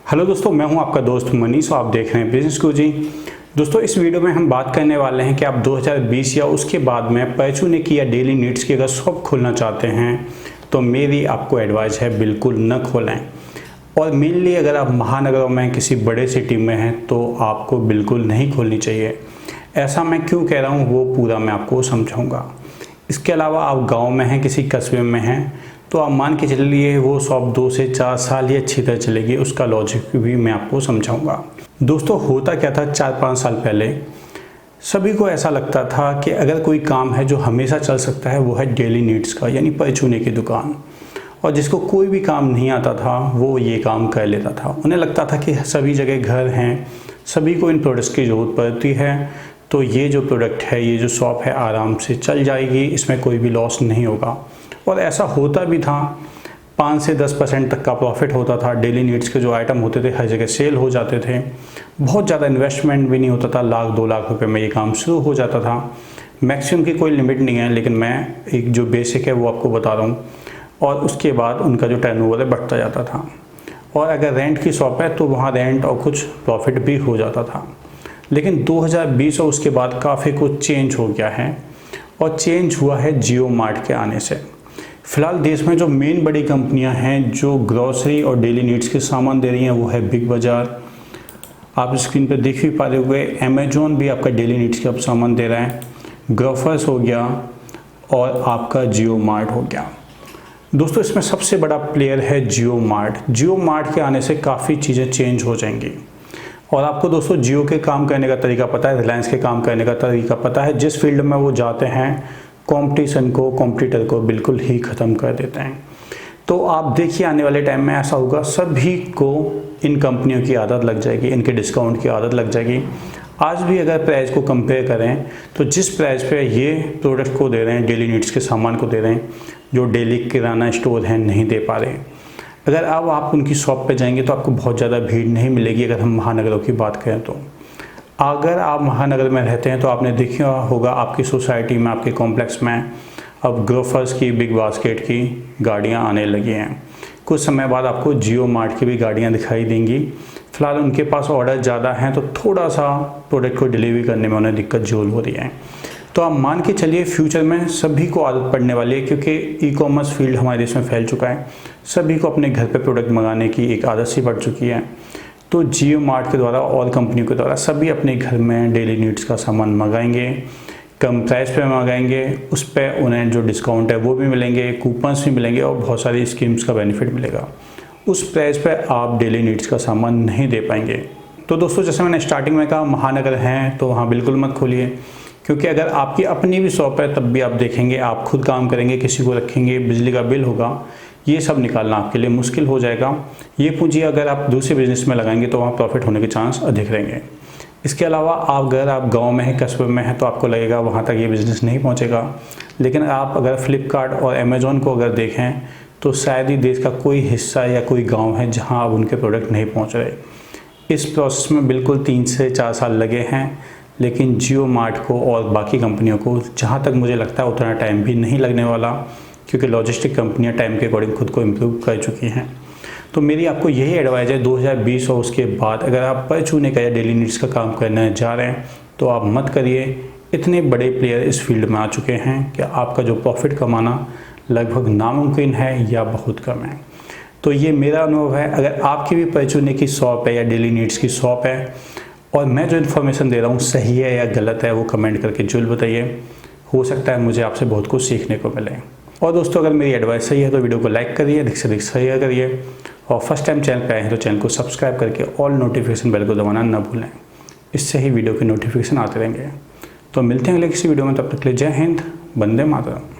Hello दोस्तों, मैं हूं आपका दोस्त मनीष और आप देख रहे हैं बिजनेस गुरुजी। दोस्तों, इस वीडियो में हम बात करने वाले हैं कि आप 2020 या उसके बाद में परचून की या डेली नीड्स की अगर शॉप खोलना चाहते हैं तो मेरी आपको एडवाइस है बिल्कुल न खोलें। और मेनली अगर आप महानगरों में किसी बड़े सिटी में हैं तो आपको बिल्कुल नहीं खोलनी चाहिए। ऐसा मैं क्यों कह रहा हूँ वो पूरा मैं आपको समझाऊँगा। इसके अलावा आप गाँव में हैं, किसी कस्बे में हैं, तो आप मान के चलिए वो शॉप 2 से 4 साल ही अच्छी तरह चलेगी। उसका लॉजिक भी मैं आपको समझाऊंगा। दोस्तों, होता क्या था 4-5 साल पहले सभी को ऐसा लगता था कि अगर कोई काम है जो हमेशा चल सकता है वो है डेली नीड्स का, यानी परचूने की दुकान। और जिसको कोई भी काम नहीं आता था वो ये काम कर लेता था। उन्हें लगता था कि सभी जगह घर हैं, सभी को इन प्रोडक्ट्स की ज़रूरत पड़ती है, तो ये जो प्रोडक्ट है, ये जो शॉप है आराम से चल जाएगी, इसमें कोई भी लॉस नहीं होगा। और ऐसा होता भी था। 5 से 10% तक का प्रॉफिट होता था। डेली नीड्स के जो आइटम होते थे हर जगह सेल हो जाते थे। बहुत ज़्यादा इन्वेस्टमेंट भी नहीं होता था। 1-2 लाख रुपए में ये काम शुरू हो जाता था। मैक्सिमम की कोई लिमिट नहीं है, लेकिन मैं एक जो बेसिक है वो आपको बता रहा हूँ। और उसके बाद उनका जो टर्नओवर है बढ़ता जाता था। और अगर रेंट की शॉप है तो वहाँ रेंट और कुछ प्रॉफिट भी हो जाता था। लेकिन 2020 और उसके बाद काफ़ी कुछ चेंज हो गया है। और चेंज हुआ है जियो मार्ट के आने से। फ़िलहाल देश में जो मेन बड़ी कंपनियां हैं जो ग्रॉसरी और डेली नीड्स के सामान दे रही हैं वो है बिग बाज़ार। आप स्क्रीन पर देख भी पा रहे होंगे, अमेजोन भी आपका डेली नीड्स के अब सामान दे रहा है। ग्रोफर्स हो गया और आपका जियो मार्ट हो गया। दोस्तों, इसमें सबसे बड़ा प्लेयर है जियो मार्ट। जियो मार्ट के आने से काफ़ी चीज़ें चेंज हो जाएंगी। और आपको दोस्तों जियो के काम करने का तरीका पता है, रिलायंस के काम करने का तरीका पता है। जिस फील्ड में वो जाते हैं कंपटीशन को, कॉम्पिटिटर को बिल्कुल ही ख़त्म कर देते हैं। तो आप देखिए आने वाले टाइम में ऐसा होगा, सभी को इन कंपनियों की आदत लग जाएगी, इनके डिस्काउंट की आदत लग जाएगी। आज भी अगर प्राइस को कंपेयर करें तो जिस प्राइस पे ये प्रोडक्ट को दे रहे हैं, डेली नीड्स के सामान को दे रहे हैं, जो डेली किराना स्टोर हैं नहीं दे पा रहे हैं। अगर अब आप उनकी शॉप पे जाएंगे तो आपको बहुत ज़्यादा भीड़ नहीं मिलेगी। अगर हम महानगरों की बात करें तो अगर आप महानगर में रहते हैं तो आपने देखा होगा आपकी सोसाइटी में, आपके कॉम्प्लेक्स में अब ग्रोफर्स की, बिग बास्केट की गाड़ियां आने लगी हैं। कुछ समय बाद आपको जियो मार्ट की भी गाड़ियां दिखाई देंगी। फ़िलहाल उनके पास ऑर्डर ज़्यादा हैं तो थोड़ा सा प्रोडक्ट को डिलीवरी करने में उन्हें दिक्कत झेल हो रही है। तो आप मान के चलिए फ्यूचर में सभी को आदत पड़ने वाली है, क्योंकि ई कॉमर्स फील्ड हमारे देश में फैल चुका है। सभी को अपने घर पर प्रोडक्ट मंगाने की एक आदत सी पड़ चुकी है। तो जियो मार्ट के द्वारा और कंपनियों के द्वारा सभी अपने घर में डेली नीड्स का सामान मंगाएंगे, कम प्राइस पे मंगाएंगे। उस पर उन्हें जो डिस्काउंट है वो भी मिलेंगे, कूपन्स भी मिलेंगे और बहुत सारी स्कीम्स का बेनिफिट मिलेगा। उस प्राइस पे आप डेली नीड्स का सामान नहीं दे पाएंगे। तो दोस्तों, जैसे मैंने स्टार्टिंग में कहा, महानगर हैं तो वहाँ बिल्कुल मत खोलिए, क्योंकि अगर आपकी अपनी भी शॉप है तब भी आप देखेंगे आप खुद काम करेंगे, किसी को रखेंगे, बिजली का बिल होगा, ये सब निकालना आपके लिए मुश्किल हो जाएगा। ये पूंजी अगर आप दूसरे बिजनेस में लगाएंगे तो वहाँ प्रॉफिट होने के चांस अधिक रहेंगे। इसके अलावा अगर आप गांव में हैं, कस्बे में हैं, तो आपको लगेगा वहाँ तक ये बिज़नेस नहीं पहुँचेगा। लेकिन आप अगर फ्लिपकार्ट और अमेजोन को अगर देखें तो शायद ही देश का कोई हिस्सा या कोई गाँव है जहाँ अब उनके प्रोडक्ट नहीं पहुँच रहे। इस प्रोसेस में बिल्कुल 3 से 4 साल लगे हैं। लेकिन जियो मार्ट को और बाकी कंपनियों को जहाँ तक मुझे लगता है उतना टाइम भी नहीं लगने वाला, क्योंकि लॉजिस्टिक कंपनियां टाइम के अकॉर्डिंग खुद को इम्प्रूव कर चुकी हैं। तो मेरी आपको यही एडवाइस है, 2020 और उसके बाद अगर आप परचूने का या डेली नीड्स का काम करने जा रहे हैं तो आप मत करिए। इतने बड़े प्लेयर इस फील्ड में आ चुके हैं कि आपका जो प्रॉफिट कमाना लगभग नामुमकिन है या बहुत कम है। तो ये मेरा अनुभव है। अगर आपकी भी परचूने की शॉप है या डेली नीड्स की शॉप है और मैं जो इन्फॉर्मेशन दे रहा हूँ सही है या गलत है, वो कमेंट करके जरूर बताइए। हो सकता है मुझे आपसे बहुत कुछ सीखने को मिले। और दोस्तों, अगर मेरी एडवाइस सही है तो वीडियो को लाइक करिए, अधिक से अधिक शेयर करिए। और फर्स्ट टाइम चैनल पे आए हैं तो चैनल को सब्सक्राइब करके ऑल नोटिफिकेशन बेल को दबाना न भूलें। इससे ही वीडियो के नोटिफिकेशन आते रहेंगे। तो मिलते हैं अगले किसी वीडियो में, तब तक के लिए जय हिंद, वंदे मातरम।